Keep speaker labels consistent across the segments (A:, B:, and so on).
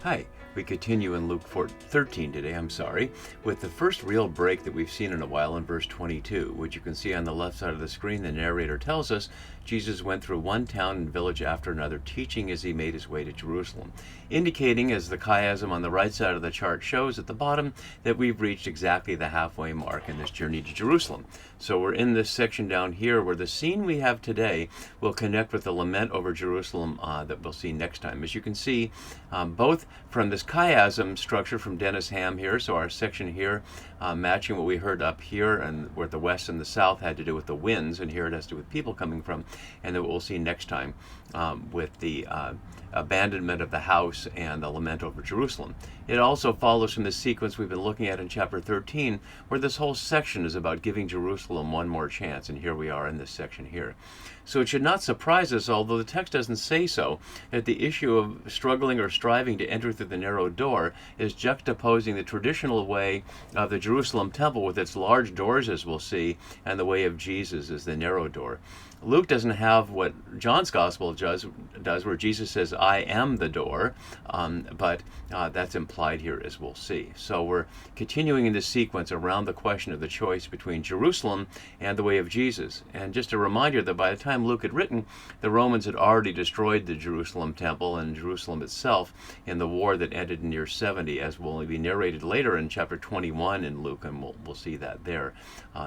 A: Hi, we continue in Luke 13 today, with the first real break that we've seen in a while in verse 22, which you can see on the left side of the screen. The narrator tells us Jesus went through one town and village after another, teaching as he made his way to Jerusalem, indicating, as the chiasm on the right side of the chart shows at the bottom, that we've reached exactly the halfway mark in this journey to Jerusalem. So we're in this section down here where the scene we have today will connect with the lament over Jerusalem that we'll see next time. As you can see, both from this chiasm structure from Dennis Ham here, so our section here matching what we heard up here, and where the west and the south had to do with the winds, and here it has to do with people coming from, and then what we'll see next time with the abandonment of the house and the lament over Jerusalem. It also follows from the sequence we've been looking at in chapter 13, where this whole section is about giving Jerusalem one more chance, and here we are in this section here. So it should not surprise us, although the text doesn't say so, that the issue of struggling or striving to enter through the narrow door is juxtaposing the traditional way of the Jerusalem temple with its large doors, as we'll see, and the way of Jesus is the narrow door. Luke doesn't have what John's gospel does where Jesus says, "I am the door," but that's implied here, as we'll see. So we're continuing in this sequence around the question of the choice between Jerusalem and the way of Jesus. And just a reminder that by the time Luke had written, the Romans had already destroyed the Jerusalem temple and Jerusalem itself in the war that ended in year 70, as will be narrated later in chapter 21 in Luke, and we'll see that there.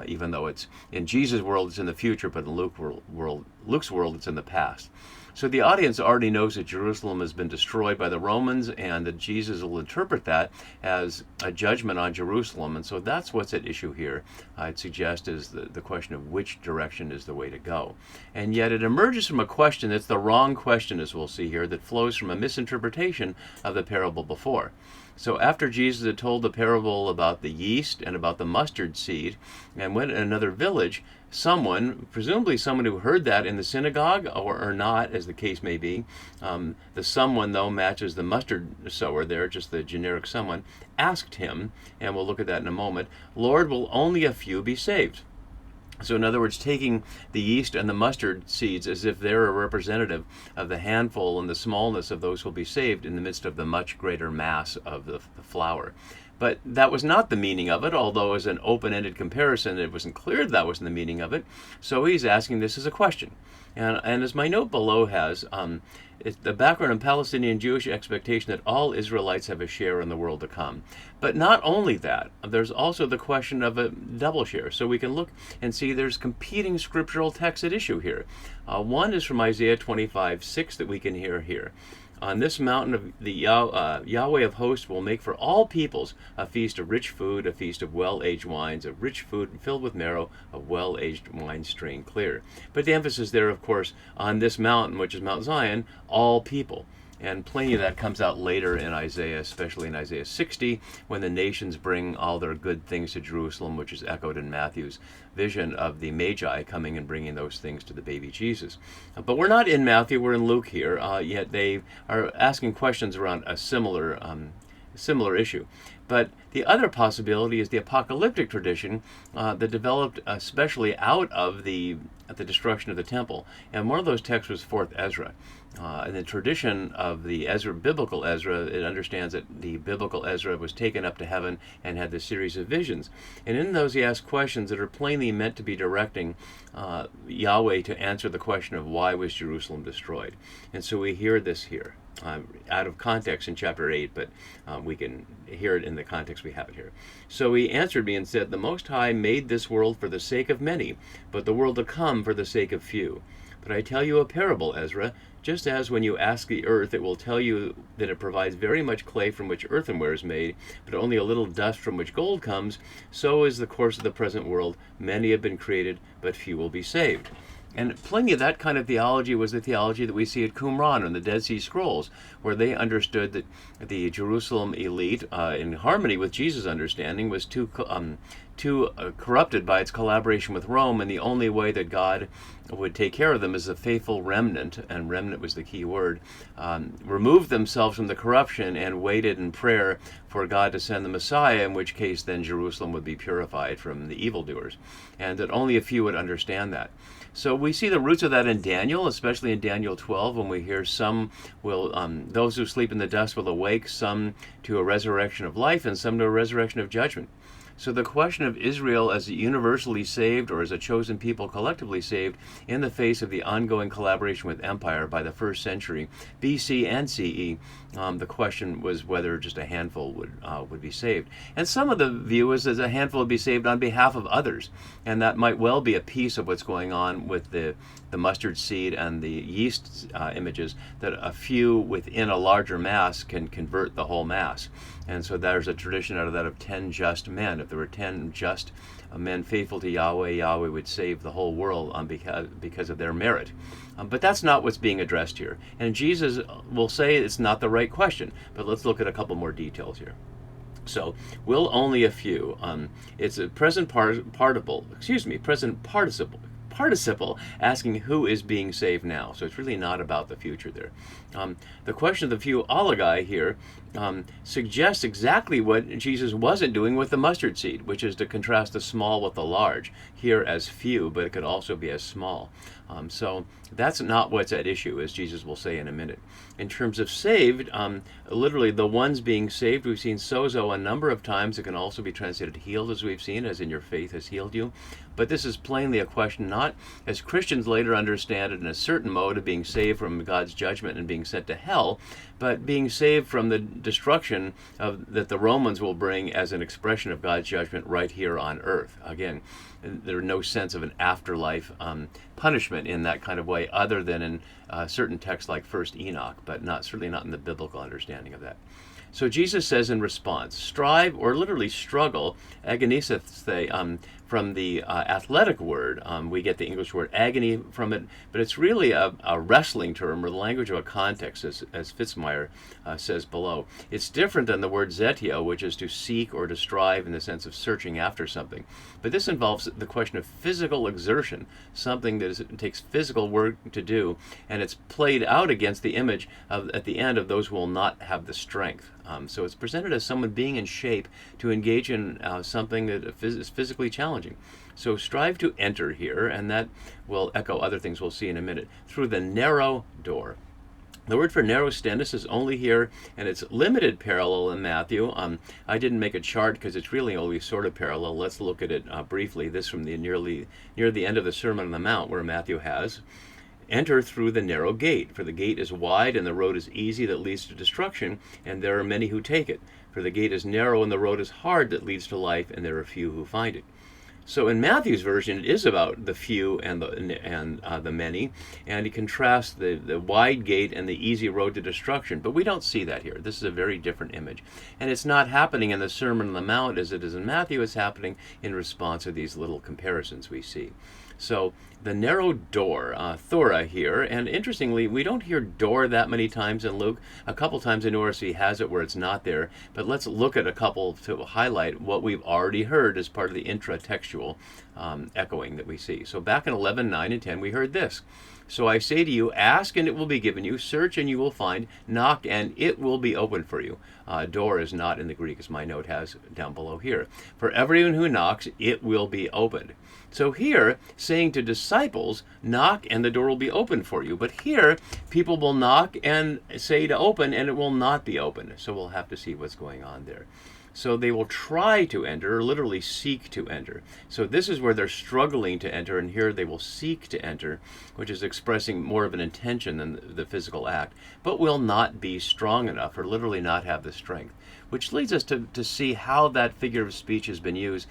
A: Even though it's in Jesus' world, it's in the future, but in Luke's world, it's in the past. So the audience already knows that Jerusalem has been destroyed by the Romans, and that Jesus will interpret that as a judgment on Jerusalem. And so that's what's at issue here, I'd suggest, is the question of which direction is the way to go. And yet it emerges from a question that's the wrong question, as we'll see here, that flows from a misinterpretation of the parable before. So after Jesus had told the parable about the yeast and about the mustard seed, and went in another village, someone, presumably someone who heard that in the synagogue, or not, as the case may be, the someone, though, matches the mustard sower there, just the generic someone, asked him, and we'll look at that in a moment, "Lord, will only a few be saved?" So in other words, taking the yeast and the mustard seeds as if they're a representative of the handful and the smallness of those who will be saved in the midst of the much greater mass of the flour. But that was not the meaning of it, although as an open-ended comparison, it wasn't clear that wasn't the meaning of it. So he's asking this as a question. And as my note below has, it's the background of Palestinian Jewish expectation that all Israelites have a share in the world to come. But not only that, there's also the question of a double share. So we can look and see there's competing scriptural texts at issue here. One is from Isaiah 25:6 that we can hear here. "On this mountain of the Yahweh of hosts will make for all peoples a feast of rich food, a feast of well-aged wines, of rich food filled with marrow, of well-aged wine strained clear." But the emphasis there, of course, on this mountain, which is Mount Zion, all people. And plenty of that comes out later in Isaiah, especially in Isaiah 60, when the nations bring all their good things to Jerusalem, which is echoed in Matthew's vision of the Magi coming and bringing those things to the baby Jesus. But we're not in Matthew, we're in Luke here, yet they are asking questions around a similar issue. But the other possibility is the apocalyptic tradition that developed especially out of the destruction of the temple. And one of those texts was 4th Ezra. In the tradition of the biblical Ezra, it understands that the biblical Ezra was taken up to heaven and had this series of visions. And in those he asked questions that are plainly meant to be directing Yahweh to answer the question of why was Jerusalem destroyed. And so we hear this here. Out of context in chapter 8, but we can hear it in the context we have it here. "So he answered me and said, The Most High made this world for the sake of many, but the world to come for the sake of few. But I tell you a parable, Ezra, just as when you ask the earth, it will tell you that it provides very much clay from which earthenware is made, but only a little dust from which gold comes, so is the course of the present world. Many have been created, but few will be saved." And plenty of that kind of theology was the theology that we see at Qumran in the Dead Sea Scrolls, where they understood that the Jerusalem elite, in harmony with Jesus' understanding, was two too corrupted by its collaboration with Rome, and the only way that God would take care of them is a faithful remnant, and remnant was the key word, removed themselves from the corruption and waited in prayer for God to send the Messiah, in which case then Jerusalem would be purified from the evildoers, and that only a few would understand that. So we see the roots of that in Daniel, especially in Daniel 12, when we hear some will, those who sleep in the dust will awake, some to a resurrection of life, and some to a resurrection of judgment. So the question of Israel as universally saved or as a chosen people collectively saved in the face of the ongoing collaboration with empire by the 1st century BC and CE, the question was whether just a handful would be saved. And some of the view is that a handful would be saved on behalf of others, and that might well be a piece of what's going on with the mustard seed and the yeast images, that a few within a larger mass can convert the whole mass. And so there's a tradition out of that of 10 just men. If there were 10 just men faithful to Yahweh, Yahweh would save the whole world because of their merit. But that's not what's being addressed here. And Jesus will say it's not the right question. But let's look at a couple more details here. So, will only a few. It's a present participle asking who is being saved now. So it's really not about the future there. The question of the few oligai here suggests exactly what Jesus wasn't doing with the mustard seed, which is to contrast the small with the large, here as few, but it could also be as small. So that's not what's at issue, as Jesus will say in a minute. In terms of saved, literally the ones being saved, we've seen sozo a number of times. It can also be translated healed, as we've seen, as in your faith has healed you. But this is plainly a question not, as Christians later understand it, in a certain mode of being saved from God's judgment and being sent to hell, but being saved from the destruction that the Romans will bring as an expression of God's judgment right here on earth. Again, there's no sense of an afterlife punishment in that kind of way, other than in certain texts like 1st Enoch, but certainly not in the biblical understanding of that. So Jesus says in response, strive, or literally struggle, agonisathe, from the athletic word. We get the English word agony from it, but it's really a wrestling term, or the language of a context, as Fitzmyer says below. It's different than the word zetio, which is to seek or to strive in the sense of searching after something. But this involves the question of physical exertion, something that takes physical work to do, and it's played out against the image at the end of those who will not have the strength. So it's presented as someone being in shape to engage in something that is physically challenging. So strive to enter here, and that will echo other things we'll see in a minute, through the narrow door. The word for narrow stennis is only here, and it's limited parallel in Matthew. I didn't make a chart because it's really only sort of parallel. Let's look at it briefly. This from the near the end of the Sermon on the Mount, where Matthew has, enter through the narrow gate, for the gate is wide and the road is easy that leads to destruction, and there are many who take it. For the gate is narrow and the road is hard that leads to life, and there are few who find it. So in Matthew's version, it is about the few and the many, and he contrasts the wide gate and the easy road to destruction. But we don't see that here. This is a very different image. And it's not happening in the Sermon on the Mount as it is in Matthew. It's happening in response to these little comparisons we see. So the narrow door, thora here, and interestingly, we don't hear door that many times in Luke. A couple times in ORC has it where it's not there, but let's look at a couple to highlight what we've already heard as part of the intra-textual echoing that we see. So back in 11, 9, and 10, we heard this. So I say to you, ask and it will be given you, search and you will find, knock and it will be opened for you. Door is not in the Greek, as my note has down below here. For everyone who knocks, it will be opened. So here, saying to disciples, knock and the door will be opened for you. But here, people will knock and say to open and it will not be open. So we'll have to see what's going on there. So they will try to enter, or literally seek to enter. So this is where they're struggling to enter, and here they will seek to enter, which is expressing more of an intention than the physical act, but will not be strong enough, or literally not have the strength. Which leads us to see how that figure of speech has been used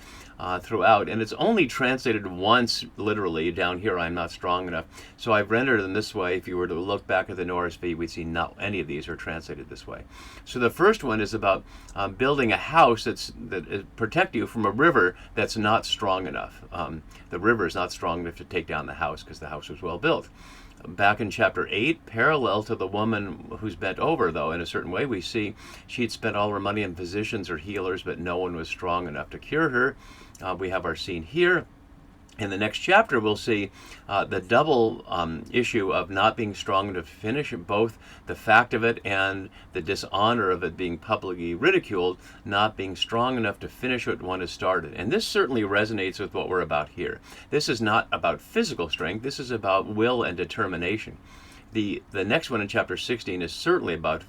A: throughout. And it's only translated once, literally, down here, I'm not strong enough. So I've rendered them this way. If you were to look back at the NORSV, we'd see not any of these are translated this way. So the first one is about building a house that protect you from a river that's not strong enough. The river is not strong enough to take down the house because the house was well built. Back in chapter 8, parallel to the woman who's bent over, though, in a certain way, we see she'd spent all her money on physicians or healers, but no one was strong enough to cure her. We have our scene here. In the next chapter, we'll see the double issue of not being strong enough to finish, both the fact of it and the dishonor of it being publicly ridiculed, not being strong enough to finish what one has started. And this certainly resonates with what we're about here. This is not about physical strength. This is about will and determination. The next one in chapter 16 is certainly about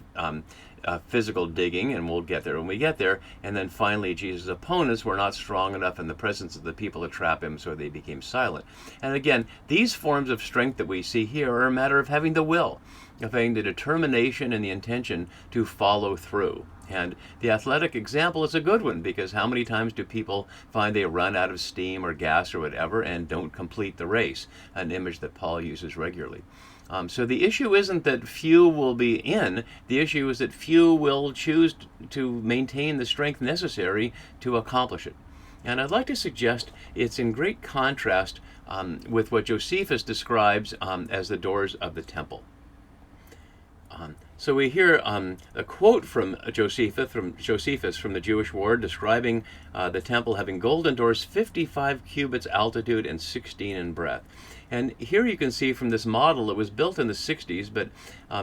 A: physical digging, and we'll get there when we get there. And then finally, Jesus' opponents were not strong enough in the presence of the people to trap him, so they became silent. And again, these forms of strength that we see here are a matter of having the will, of having the determination and the intention to follow through. And the athletic example is a good one, because how many times do people find they run out of steam or gas or whatever and don't complete the race? An image that Paul uses regularly. So the issue isn't that few will be in, the issue is that few will choose to maintain the strength necessary to accomplish it. And I'd like to suggest it's in great contrast with what Josephus describes as the doors of the temple. So we hear a quote from Josephus from the Jewish War, describing the temple having golden doors 55 cubits altitude and 16 in breadth. And here you can see from this model, it was built in the 60s, but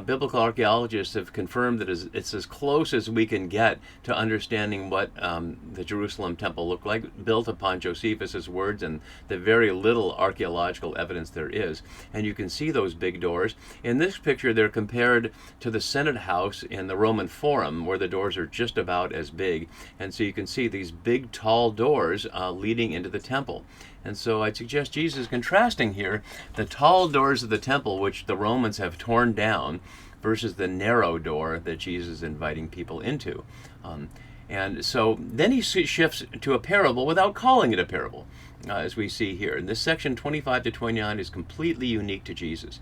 A: biblical archaeologists have confirmed that it's as close as we can get to understanding what the Jerusalem temple looked like, built upon Josephus's words and the very little archaeological evidence there is. And you can see those big doors. In this picture, they're compared to the Senate House in the Roman Forum, where the doors are just about as big. And so you can see these big, tall doors leading into the temple. And so I'd suggest Jesus is contrasting here the tall doors of the temple, which the Romans have torn down, versus the narrow door that Jesus is inviting people into. And so then he shifts to a parable without calling it a parable, as we see here. And this section 25 to 29 is completely unique to Jesus.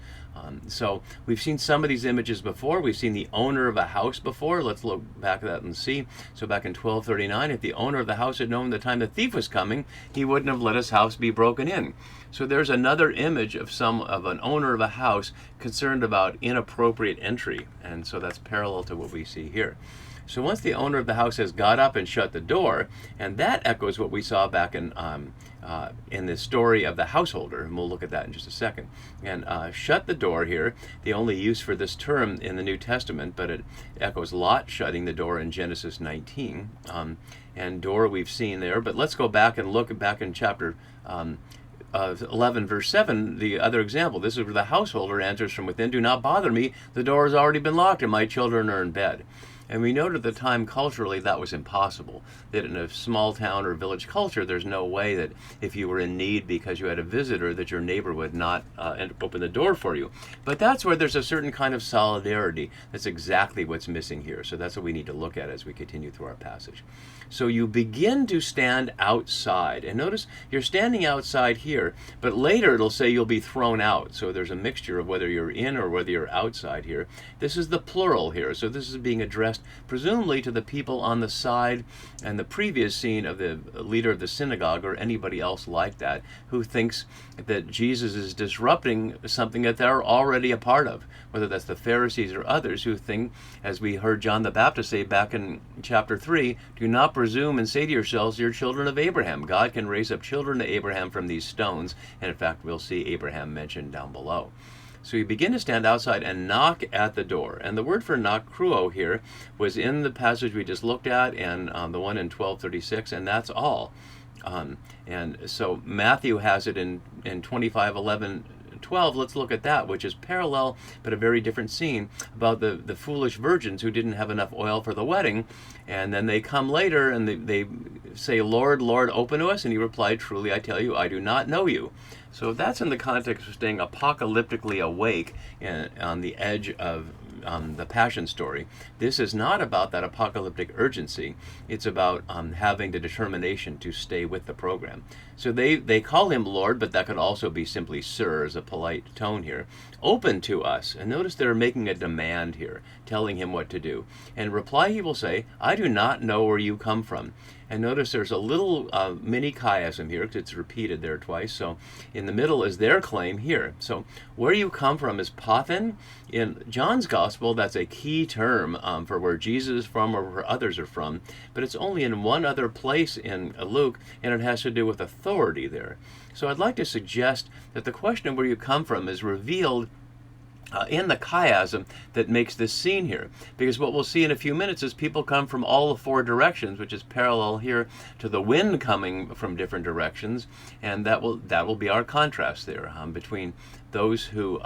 A: So we've seen some of these images before. We've seen the owner of a house before. Let's look back at that and see. So back in 1239, if the owner of the house had known the time the thief was coming, he wouldn't have let his house be broken in. So there's another image of an owner of a house concerned about inappropriate entry. And so that's parallel to what we see here. So once the owner of the house has got up and shut the door, and that echoes what we saw back in the story of the householder, and we'll look at that in just a second. And shut the door here, the only use for this term in the New Testament, but it echoes Lot shutting the door in Genesis 19. And door we've seen there, but let's go back and look back in chapter 11 verse 7, the other example. This is where the householder answers from within, "Do not bother me, the door has already been locked and my children are in bed." And we noted at the time culturally that was impossible. That in a small town or village culture, there's no way that if you were in need because you had a visitor, that your neighbor would not open the door for you. But that's where there's a certain kind of solidarity. That's exactly what's missing here. So that's what we need to look at as we continue through our passage. So you begin to stand outside. And notice you're standing outside here, but later it'll say you'll be thrown out. So there's a mixture of whether you're in or whether you're outside here. This is the plural here. So this is being addressed presumably to the people on the side and the previous scene of the leader of the synagogue or anybody else like that who thinks that Jesus is disrupting something that they're already a part of, whether that's the Pharisees or others who think, as we heard John the Baptist say back in chapter 3, "Do not presume and say to yourselves, you're children of Abraham. God can raise up children to Abraham from these stones." And in fact, we'll see Abraham mentioned down below. So you begin to stand outside and knock at the door. And the word for knock, kruo, here was in the passage we just looked at and the one in 1236, and that's all. And so Matthew has it in 25:11-12. Let's look at that, which is parallel but a very different scene about the foolish virgins who didn't have enough oil for the wedding. And then they come later and they say, "Lord, Lord, open to us." And he replied, "Truly I tell you, I do not know you." So that's in the context of staying apocalyptically awake on the edge of the Passion story. This is not about that apocalyptic urgency. It's about having the determination to stay with the program. So they call him Lord, but that could also be simply Sir as a polite tone here. Open to us. And notice they're making a demand here, telling him what to do. And in reply he will say, "I do not know where you come from." And notice there's a little mini chiasm here, because it's repeated there twice. So in the middle is their claim here. So where you come from is pathin. In John's gospel, that's a key term for where Jesus is from or where others are from. But it's only in one other place in Luke, and it has to do with authority there. So I'd like to suggest that the question of where you come from is revealed in the chiasm that makes this scene here. Because what we'll see in a few minutes is people come from all the four directions, which is parallel here to the wind coming from different directions, and that will be our contrast there between those who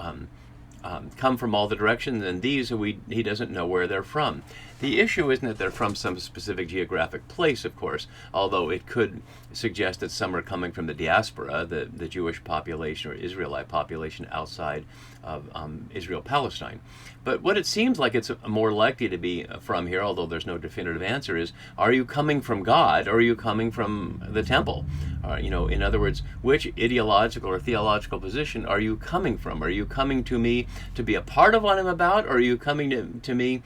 A: come from all the directions and these who he doesn't know where they're from. The issue isn't that they're from some specific geographic place, of course, although it could suggest that some are coming from the diaspora, the Jewish population or Israelite population outside of Israel-Palestine. But what it seems like it's more likely to be from here, although there's no definitive answer, is, are you coming from God or are you coming from the temple? In other words, which ideological or theological position are you coming from? Are you coming to me to be a part of what I'm about, or are you coming to me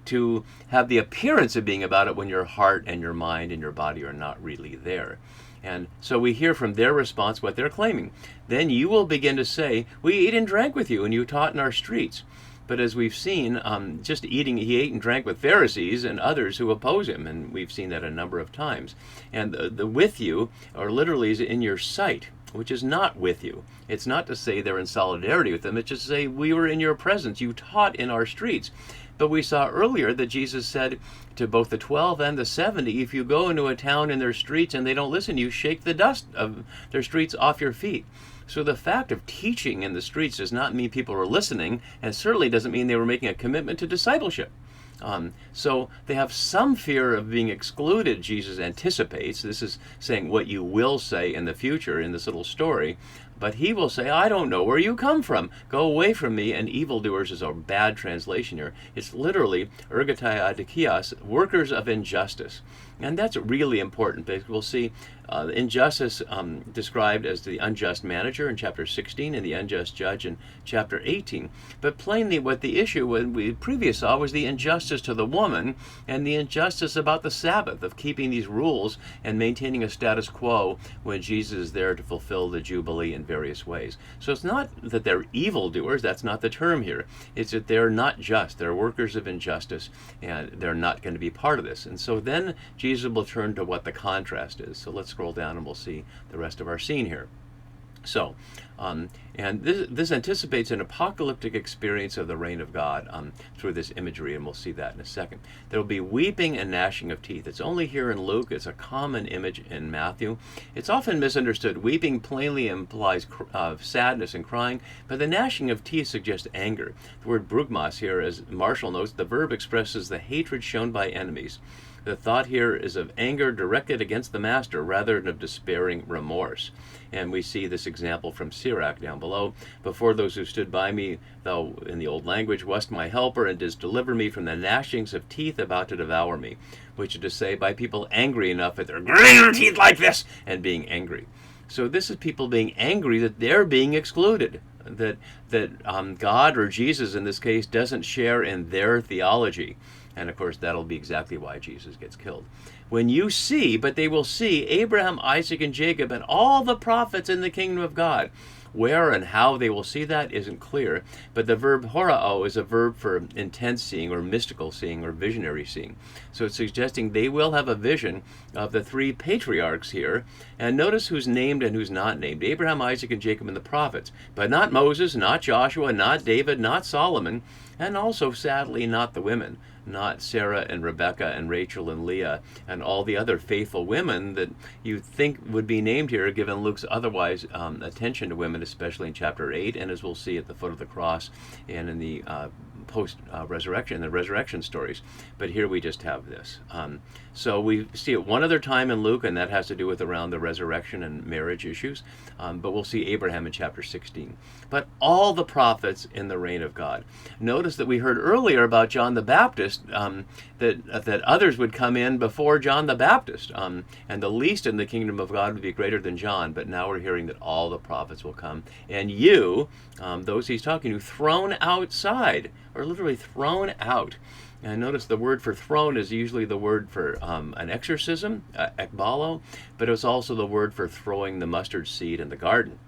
A: to have the appearance of being about it when your heart and your mind and your body are not really there? And so we hear from their response what they're claiming. Then you will begin to say, we ate and drank with you, and you taught in our streets. But as we've seen, just eating, he ate and drank with Pharisees and others who oppose him, and we've seen that a number of times. And the with you, or literally is in your sight, which is not with you. It's not to say they're in solidarity with them, it's just to say we were in your presence, you taught in our streets. But we saw earlier that Jesus said to both the 12 and the 70, if you go into a town in their streets and they don't listen, you shake the dust of their streets off your feet. So the fact of teaching in the streets does not mean people were listening, and certainly doesn't mean they were making a commitment to discipleship. So they have some fear of being excluded, Jesus anticipates. This is saying what you will say in the future in this little story. But he will say, I don't know where you come from. Go away from me. And evildoers is a bad translation here. It's literally ergotai adikias, workers of injustice. And that's really important because we'll see injustice described as the unjust manager in chapter 16 and the unjust judge in chapter 18. But plainly what the issue we previously saw was the injustice to the woman and the injustice about the Sabbath, of keeping these rules and maintaining a status quo when Jesus is there to fulfill the Jubilee in various ways. So it's not that they're evildoers, that's not the term here. It's that they're not just, they're workers of injustice, and they're not going to be part of this. And so then Jesus will turn to what the contrast is. So let's scroll down and we'll see the rest of our scene here. So, and this anticipates an apocalyptic experience of the reign of God through this imagery, and we'll see that in a second. There will be weeping and gnashing of teeth. It's only here in Luke. It's a common image in Matthew. It's often misunderstood. Weeping plainly implies sadness and crying, but the gnashing of teeth suggests anger. The word brugmas here, as Marshall notes, the verb expresses the hatred shown by enemies. The thought here is of anger directed against the master rather than of despairing remorse. And we see this example from Sirach down below. Before those who stood by me, thou, in the old language, wast my helper, and didst deliver me from the gnashings of teeth about to devour me. Which is to say, by people angry enough that they're grinding their teeth like this and being angry. So this is people being angry that they're being excluded. That God, or Jesus in this case, doesn't share in their theology. And of course, that'll be exactly why Jesus gets killed. When you see, but they will see, Abraham, Isaac, and Jacob, and all the prophets in the kingdom of God. Where and how they will see that isn't clear, but the verb horao is a verb for intense seeing or mystical seeing or visionary seeing. So it's suggesting they will have a vision of the three patriarchs here. And notice who's named and who's not named. Abraham, Isaac, and Jacob, and the prophets. But not Moses, not Joshua, not David, not Solomon, and also, sadly, not the women. Not Sarah and Rebecca and Rachel and Leah and all the other faithful women that you think would be named here, given Luke's otherwise attention to women, especially in chapter 8, and as we'll see at the foot of the cross and in the post-resurrection, the resurrection stories. But here we just have this. So we see it one other time in Luke, and that has to do with around the resurrection and marriage issues. But we'll see Abraham in chapter 16. But all the prophets in the reign of God. Notice that we heard earlier about John the Baptist, that others would come in before John the Baptist, and the least in the kingdom of God would be greater than John. But now we're hearing that all the prophets will come, and you, those he's talking to, thrown outside, are literally thrown out. And notice the word for thrown is usually the word for an exorcism, ekbalo, but it was also the word for throwing the mustard seed in the garden.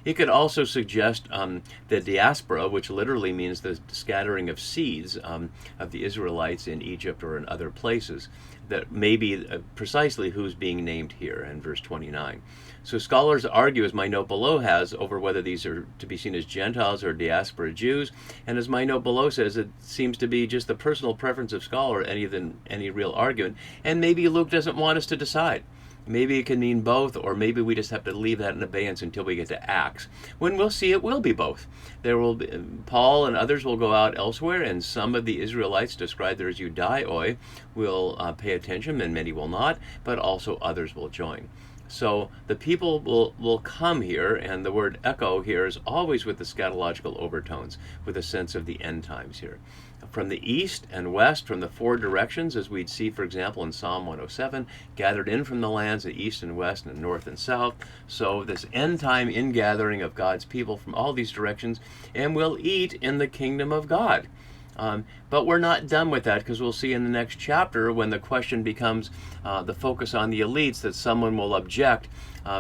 A: It could also suggest the diaspora, which literally means the scattering of seeds of the Israelites in Egypt or in other places. That may be precisely who's being named here in verse 29. So scholars argue, as my note below has, over whether these are to be seen as Gentiles or diaspora Jews. And as my note below says, it seems to be just the personal preference of scholar than any real argument. And maybe Luke doesn't want us to decide. Maybe it can mean both, or maybe we just have to leave that in abeyance until we get to Acts, when we'll see it will be both. There will be, Paul and others will go out elsewhere, and some of the Israelites described there as Judaioi will pay attention, and many will not, but also others will join. So the people will come here, and the word echo here is always with the scatological overtones, with a sense of the end times here. From the east and west, from the four directions, as we'd see, for example, in Psalm 107, gathered in from the lands of east and west and north and south. So this end time ingathering of God's people from all these directions, and will eat in the kingdom of God. But we're not done with that, because we'll see in the next chapter, when the question becomes the focus on the elites, that someone will object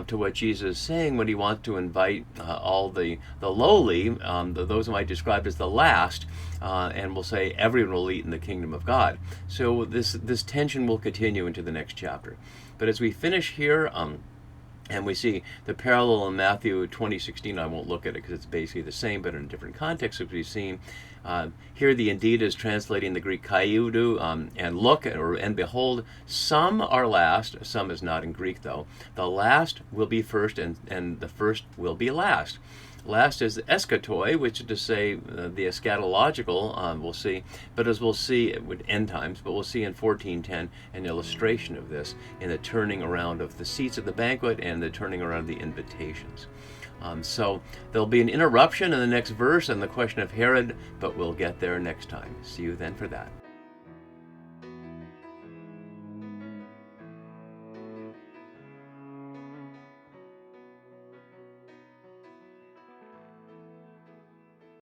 A: to what Jesus is saying when he wants to invite all the lowly, those who might describe as the last, and will say everyone will eat in the kingdom of God. So this tension will continue into the next chapter. But as we finish here, and we see the parallel in Matthew 20:16. I won't look at it because it's basically the same, but in a different context, as we've seen. Here the indeed is translating the Greek kaiudu, and look, and behold, some are last, some is not in Greek though. The last will be first, and the first will be last. Last is eschatoi, which is to say the eschatological, we'll see, but as we'll see with end times, but we'll see in 14:10 an illustration of this in the turning around of the seats at the banquet and the turning around of the invitations. So there'll be an interruption in the next verse and the question of Herod, but we'll get there next time. See you then for that.